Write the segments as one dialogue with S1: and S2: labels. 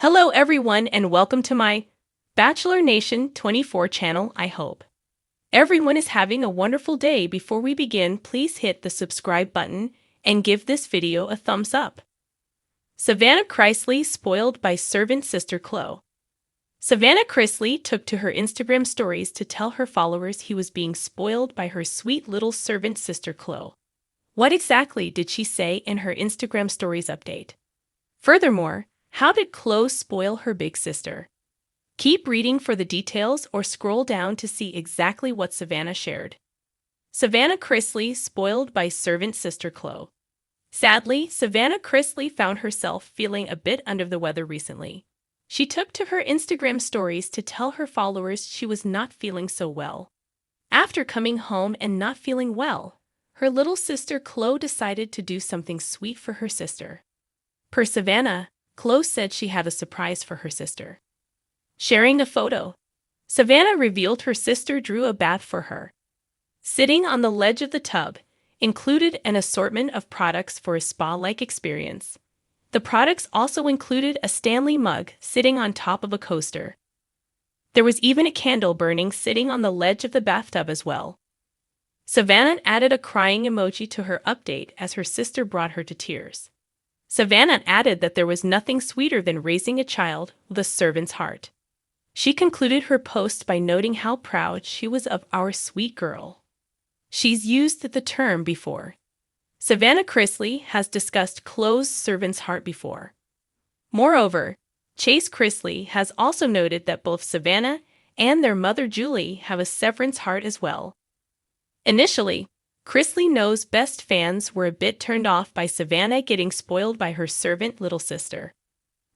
S1: Hello everyone and welcome to my Bachelor Nation 24 channel. I hope everyone is having a wonderful day. Before we begin, please hit the subscribe button and give this video a thumbs up. Savannah Chrisley spoiled by servant sister Chloe. Savannah Chrisley took to her Instagram stories to tell her followers he was being spoiled by her sweet little servant sister Chloe. What exactly did she say in her Instagram stories update? Furthermore, how did Chloe spoil her big sister? Keep reading for the details or scroll down to see exactly what Savannah shared. Savannah Chrisley spoiled by servant sister Chloe. Sadly, Savannah Chrisley found herself feeling a bit under the weather recently. She took to her Instagram stories to tell her followers she was not feeling so well. After coming home and not feeling well, her little sister Chloe decided to do something sweet for her sister. Per Savannah, Chloe said she had a surprise for her sister. Sharing a photo, Savannah revealed her sister drew a bath for her. Sitting on the ledge of the tub, included an assortment of products for a spa-like experience. The products also included a Stanley mug sitting on top of a coaster. There was even a candle burning sitting on the ledge of the bathtub as well. Savannah added a crying emoji to her update as her sister brought her to tears. Savannah added that there was nothing sweeter than raising a child with a servant's heart. She concluded her post by noting how proud she was of our sweet girl. She's used the term before. Savannah Chrisley has discussed Chloe's servant's heart before. Moreover, Chase Chrisley has also noted that both Savannah and their mother Julie have a servant's heart as well. Initially, Chrisley Knows Best fans were a bit turned off by Savannah getting spoiled by her servant little sister.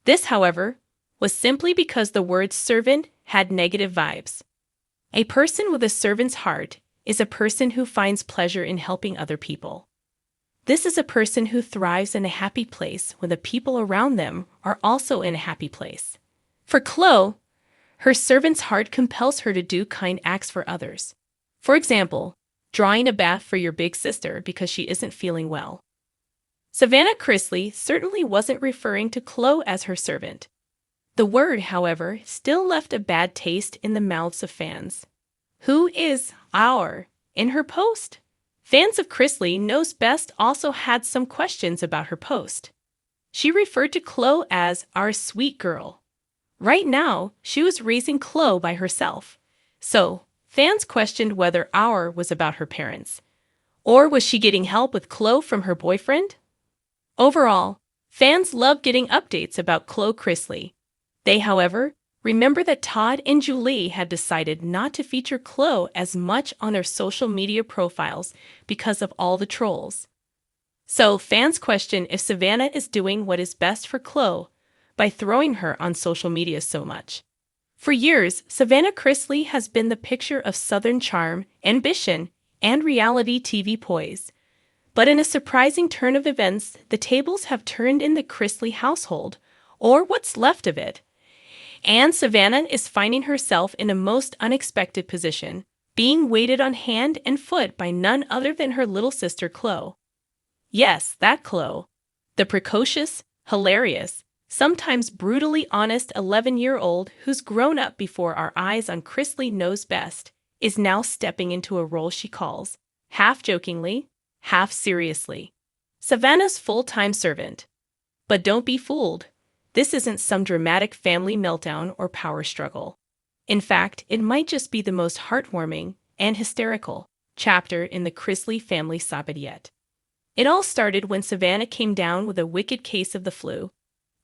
S1: This, however, was simply because the word servant had negative vibes. A person with a servant's heart is a person who finds pleasure in helping other people. This is a person who thrives in a happy place when the people around them are also in a happy place. For Chloe, her servant's heart compels her to do kind acts for others. For example, drawing a bath for your big sister because she isn't feeling well. Savannah Chrisley certainly wasn't referring to Chloe as her servant. The word, however, still left a bad taste in the mouths of fans. Who is our in her post? Fans of Chrisley Knows Best also had some questions about her post. She referred to Chloe as our sweet girl. Right now, she was raising Chloe by herself. So, fans questioned whether our was about her parents. Or was she getting help with Chloe from her boyfriend? Overall, fans love getting updates about Chloe Chrisley. They, however, remember that Todd and Julie had decided not to feature Chloe as much on their social media profiles because of all the trolls. So, fans question if Savannah is doing what is best for Chloe by throwing her on social media so much. For years, Savannah Chrisley has been the picture of Southern charm, ambition, and reality TV poise. But in a surprising turn of events, the tables have turned in the Chrisley household, or what's left of it. And Savannah is finding herself in a most unexpected position, being waited on hand and foot by none other than her little sister Chloe. Yes, that Chloe. The precocious, hilarious, sometimes brutally honest 11-year-old who's grown up before our eyes on Chrisley Knows Best, is now stepping into a role she calls, half-jokingly, half-seriously, Savannah's full-time servant. But don't be fooled. This isn't some dramatic family meltdown or power struggle. In fact, it might just be the most heartwarming and hysterical chapter in the Chrisley family saga yet. It all started when Savannah came down with a wicked case of the flu,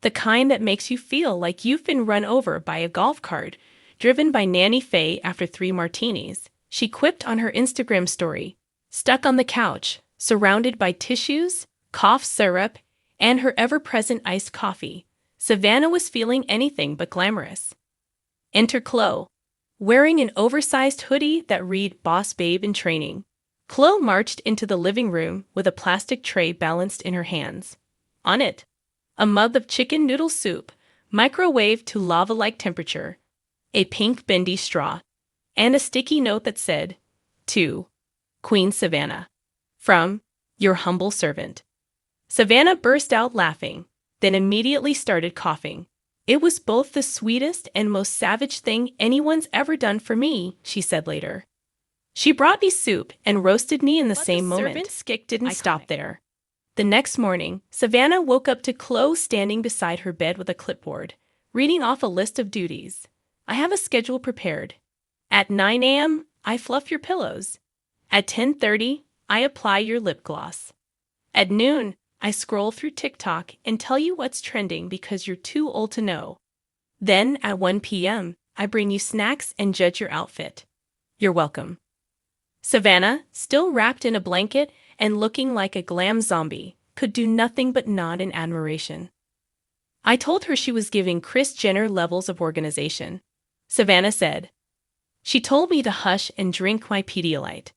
S1: the kind that makes you feel like you've been run over by a golf cart driven by Nanny Faye after 3 martinis. She quipped on her Instagram story, stuck on the couch, surrounded by tissues, cough syrup, and her ever-present iced coffee. Savannah was feeling anything but glamorous. Enter Chloe, wearing an oversized hoodie that read Boss Babe in Training. Chloe marched into the living room with a plastic tray balanced in her hands. On it, a mug of chicken noodle soup, microwaved to lava-like temperature, a pink bendy straw, and a sticky note that said, "To Queen Savannah, from your humble servant." Savannah burst out laughing, then immediately started coughing. "It was both the sweetest and most savage thing anyone's ever done for me," she said later. "She brought me soup and roasted me in the same moment." The servant's kick didn't stop there. The next morning, Savannah woke up to Chloe standing beside her bed with a clipboard, reading off a list of duties. "I have a schedule prepared. At 9 a.m., I fluff your pillows. At 10:30, I apply your lip gloss. At noon, I scroll through TikTok and tell you what's trending because you're too old to know. Then, at 1 p.m., I bring you snacks and judge your outfit. You're welcome." Savannah, still wrapped in a blanket and looking like a glam zombie, could do nothing but nod in admiration. "I told her she was giving Kris Jenner levels of organization," Savannah said. "She told me to hush and drink my Pedialyte."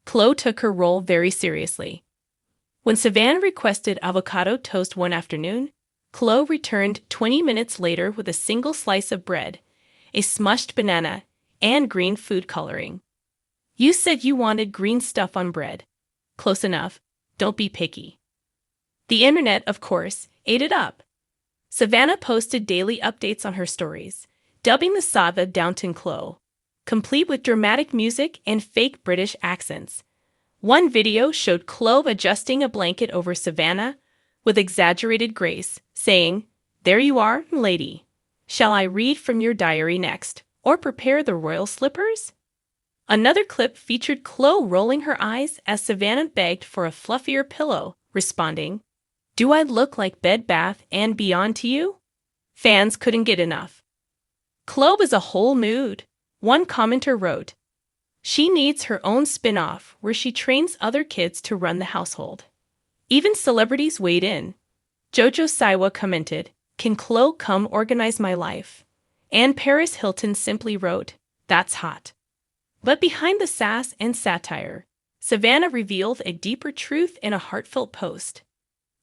S1: Chloe took her role very seriously. When Savannah requested avocado toast one afternoon, Chloe returned 20 minutes later with a single slice of bread, a smushed banana, and green food coloring. "You said you wanted green stuff on bread." "Close enough. Don't be picky." The internet, of course, ate it up. Savannah posted daily updates on her stories, dubbing the Sava Downton Chloe, complete with dramatic music and fake British accents. One video showed Chloe adjusting a blanket over Savannah with exaggerated grace, saying, "There you are, lady. Shall I read from your diary next, or prepare the royal slippers?" Another clip featured Chloe rolling her eyes as Savannah begged for a fluffier pillow, responding, "Do I look like Bed Bath & Beyond to you?" Fans couldn't get enough. "Chloe is a whole mood," one commenter wrote. "She needs her own spin-off where she trains other kids to run the household." Even celebrities weighed in. Jojo Siwa commented, "Can Chloe come organize my life?" And Paris Hilton simply wrote, "That's hot." But behind the sass and satire, Savannah revealed a deeper truth in a heartfelt post.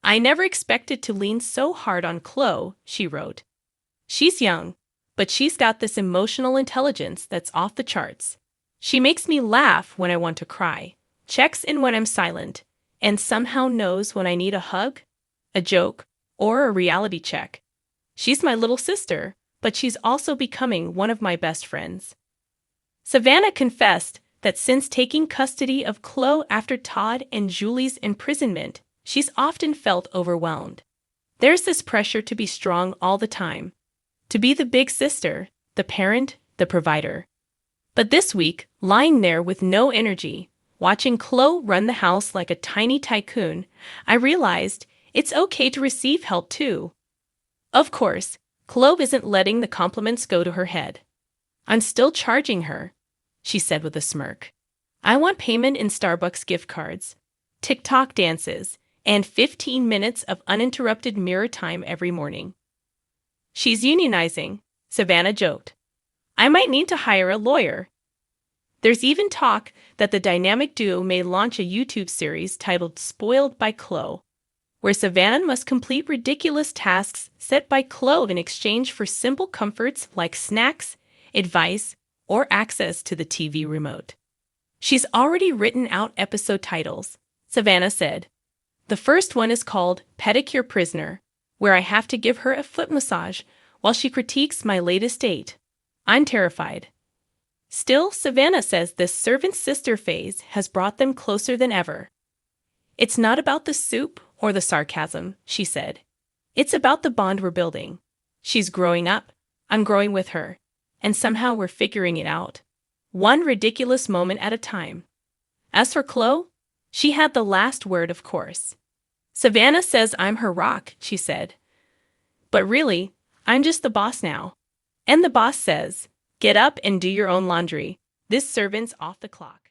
S1: "I never expected to lean so hard on Chloe," she wrote. "She's young, but she's got this emotional intelligence that's off the charts. She makes me laugh when I want to cry, checks in when I'm silent, and somehow knows when I need a hug, a joke, or a reality check. She's my little sister, but she's also becoming one of my best friends." Savannah confessed that since taking custody of Chloe after Todd and Julie's imprisonment, she's often felt overwhelmed. There's this pressure to be strong all the time, to be the big sister, the parent, the provider. But this week, lying there with no energy, watching Chloe run the house like a tiny tycoon, I realized it's okay to receive help too. Of course, Chloe isn't letting the compliments go to her head. "I'm still charging her," she said with a smirk. "I want payment in Starbucks gift cards, TikTok dances, and 15 minutes of uninterrupted mirror time every morning." "She's unionizing," Savannah joked. "I might need to hire a lawyer." There's even talk that the dynamic duo may launch a YouTube series titled Spoiled by Chloe, where Savannah must complete ridiculous tasks set by Chloe in exchange for simple comforts like snacks, advice, or access to the TV remote. She's already written out episode titles, Savannah said. "The first one is called Pedicure Prisoner, where I have to give her a foot massage while she critiques my latest date. I'm terrified." Still, Savannah says this servant sister phase has brought them closer than ever. "It's not about the soup or the sarcasm," she said. "It's about the bond we're building. She's growing up, I'm growing with her, and somehow we're figuring it out. One ridiculous moment at a time." As for Chloe, she had the last word, of course. "Savannah says I'm her rock," she said. "But really, I'm just the boss now. And the boss says, get up and do your own laundry. This servant's off the clock."